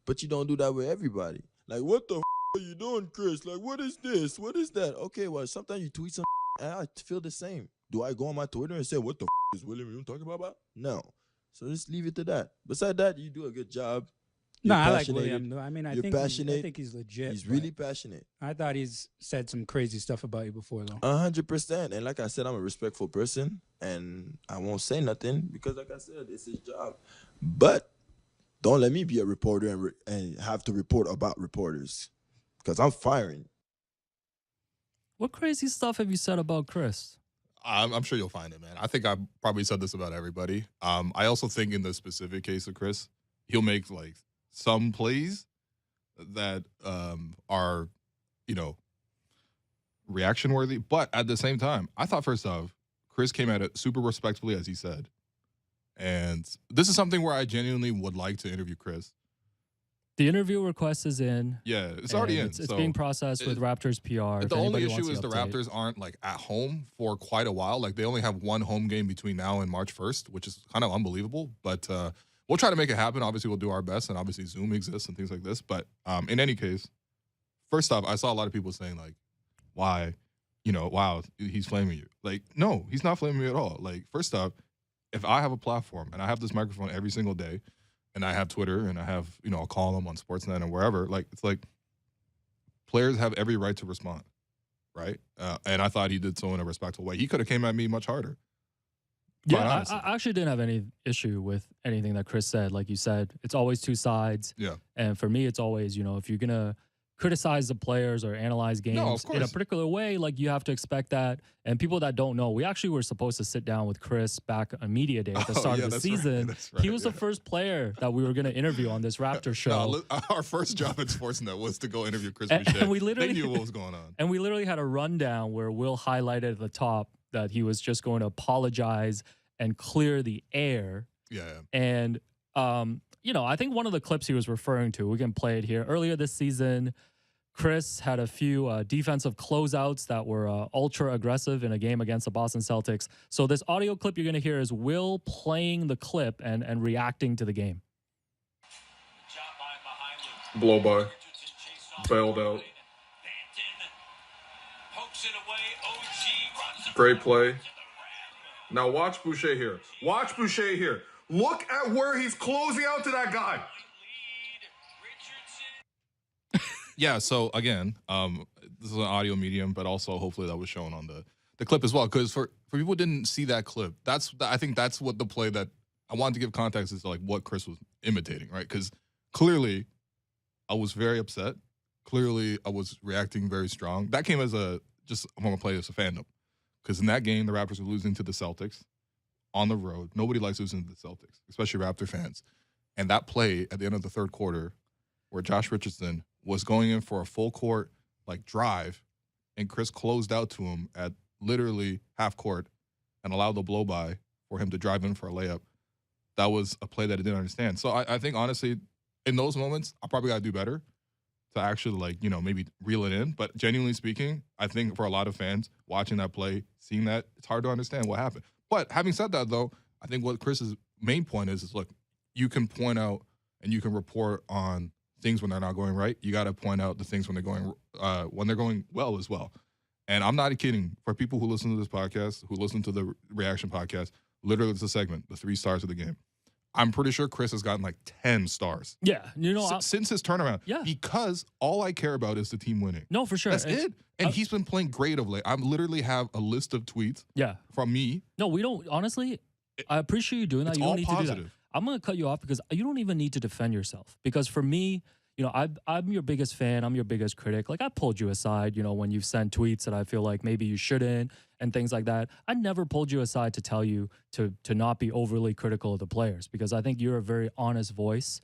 but you don't do that with everybody. Like, what the are you doing, Chris? Like, what is this? What is that? Okay, well, sometimes you tweet some and I feel the same. Do I go on my Twitter and say, what the is William you talking about? No. So just leave it to that. Besides that, you do a good job. No, I like William. I mean, I think he's legit. He's really passionate. I thought he's said some crazy stuff about you before, though. 100%. And like I said, I'm a respectful person, and I won't say nothing because, like I said, it's his job. But don't let me be a reporter and have to report about reporters because I'm firing. What crazy stuff have you said about Chris? I'm sure you'll find it, man. I think I probably said this about everybody. I also think in the specific case of Chris, he'll make like some plays that are, reaction worthy. But at the same time, I thought first off, Chris came at it super respectfully, as he said. And this is something where I genuinely would like to interview Chris. The interview request is in. Yeah, it's already in. It's being processed with Raptors PR. The only issue is the Raptors aren't like at home for quite a while. Like they only have one home game between now and March 1st, which is kind of unbelievable. But we'll try to make it happen. Obviously, we'll do our best, and obviously Zoom exists and things like this. But in any case, first off, I saw a lot of people saying like, "Why, wow, he's flaming you." Like, no, he's not flaming me at all. Like, first off, if I have a platform and I have this microphone every single day, and I have Twitter and I have a column on Sportsnet and wherever, like it's like players have every right to respond, right? And I thought he did so in a respectful way. He could have came at me much harder. Yeah, I actually didn't have any issue with anything that Chris said. Like you said, it's always two sides. Yeah. And for me, it's always, if you're going to criticize the players or analyze games in a particular way, like you have to expect that. And people that don't know, we actually were supposed to sit down with Chris back on media day at the start of the season. Right. He was the first player that we were going to interview on this Raptors show. No, our first job at Sportsnet was to go interview Chris Boucher. And they knew what was going on. And we literally had a rundown where Will highlighted at the top that he was just going to apologize and clear the air. Yeah. And, I think one of the clips he was referring to, we can play it here. Earlier this season, Chris had a few defensive closeouts that were ultra aggressive in a game against the Boston Celtics. So this audio clip you're going to hear is Will playing the clip and reacting to the game. Blow by. Bailed out. Great play. Now watch Boucher here. Watch Boucher here. Look at where he's closing out to that guy. Yeah, so again, this is an audio medium, but also hopefully that was shown on the clip as well. Because for people who didn't see that clip, I think that's what the play that I wanted to give context is to like what Chris was imitating, right? Because clearly I was very upset. Clearly I was reacting very strong. That came as I want to play as a fandom. Because in that game, the Raptors were losing to the Celtics on the road. Nobody likes losing to the Celtics, especially Raptor fans. And that play at the end of the third quarter where Josh Richardson was going in for a full court drive, and Chris closed out to him at literally half court and allowed the blow by for him to drive in for a layup. That was a play that I didn't understand. So I think honestly, in those moments, I probably got to do better to actually maybe reel it in. But genuinely speaking, I think for a lot of fans watching that play, seeing that, it's hard to understand what happened. But having said that, though, I think what Chris's main point is look, you can point out and you can report on things when they're not going right. You got to point out the things when they're going well as well. And I'm not kidding. For people who listen to this podcast, who listen to the reaction podcast, literally it's a segment, the 3 stars of the game. I'm pretty sure Chris has gotten 10 stars. Yeah, since his turnaround. Yeah, because all I care about is the team winning. No, for sure. That's it. And he's been playing great of late. I literally have a list of tweets. Yeah. From me. No, we don't. Honestly, I appreciate you doing that. You don't need positive. to do that. I'm going to cut you off because you don't even need to defend yourself. Because for me, you know, I'm your biggest fan. I'm your biggest critic. Like, I pulled you aside, you know, when you've sent tweets that I feel like maybe you shouldn't and things like that. I never pulled you aside to tell you to not be overly critical of the players, because I think you're a very honest voice.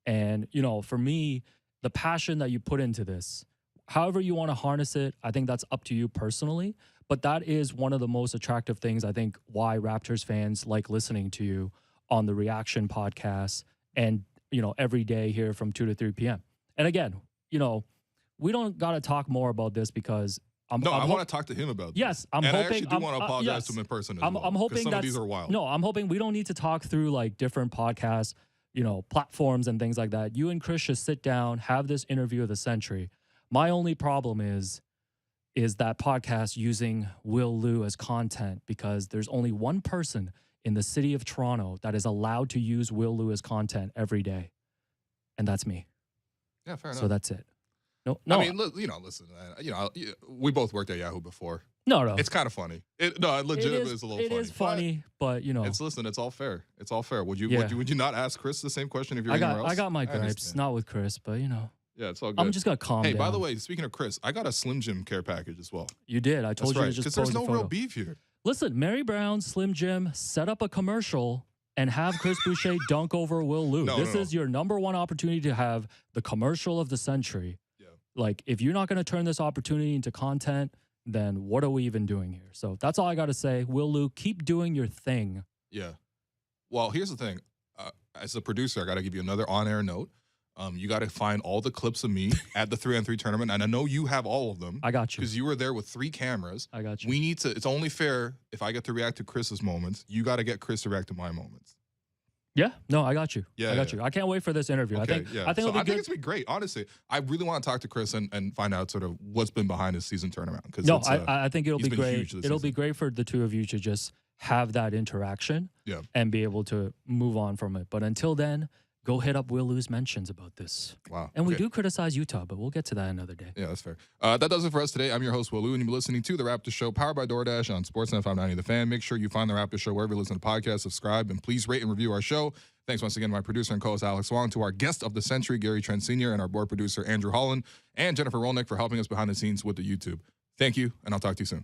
And, you know, for me, the passion that you put into this, however you want to harness it, I think that's up to you personally. But that is one of the most attractive things, I think, why Raptors fans like listening to you on the Reaction podcast and, you know, every day here from 2 to 3 p.m. And again, you know, we don't got to talk more about this because I want to talk to him about this. Yes, I'm and hoping. I actually do want to apologize to him in person as well. I'm hoping some that of these are wild. No, I'm hoping we don't need to talk through like different podcasts, you know, platforms and things like that. You and Chris should sit down, have this interview of the century. My only problem is that podcast using Will Lou as content, because there's only one person in the city of Toronto that is allowed to use Will Lou as content every day, and that's me. Yeah, fair enough. So that's it. No. I mean, you know, listen, we both worked at Yahoo before. No. It's kind of funny. It legitimately is a little funny. It is funny, but you know, it's all fair. It's all fair. Would you not ask Chris the same question if you're anywhere else? I got my gripes, not with Chris, but you know. Yeah, it's all good. I'm just gonna calm down. Hey, by the way, speaking of Chris, I got a Slim Jim care package as well. You did. I told you to just because there's no real beef here. Listen, Mary Brown, Slim Jim, set up a commercial and have Chris Boucher dunk over Will Lou. This is your number one opportunity to have the commercial of the century. Yeah. Like, if you're not going to turn this opportunity into content, then what are we even doing here? So that's all I got to say. Will Lou, keep doing your thing. Yeah. Well, here's the thing. As a producer, I got to give you another on-air note. You got to find all the clips of me at the 3-on-3 tournament, and I know you have all of them. I got you. Because you were there with 3 cameras. I got you. We need to, it's only fair if I get to react to Chris's moments. You got to get Chris to react to my moments. Yeah, no, I got you. Yeah, I got you. I can't wait for this interview. Okay, I think it'll be good. It's been great. Honestly, I really want to talk to Chris and find out sort of what's been behind his season tournament. No, I think it'll be great. It'll be great for the two of you to just have that interaction and be able to move on from it. But until then, go hit up Will Lou's mentions about this. Wow. And we do criticize Utah, but we'll get to that another day. Yeah, that's fair. That does it for us today. I'm your host, Will Lou, and you've been listening to The Raptors Show, powered by DoorDash on Sportsnet 590 The Fan. Make sure you find The Raptors Show wherever you listen to podcasts, subscribe, and please rate and review our show. Thanks once again to my producer and co-host, Alex Wong, to our guest of the century, Gary Trent Sr., and our board producer, Andrew Holland, and Jennifer Rolnick for helping us behind the scenes with the YouTube. Thank you, and I'll talk to you soon.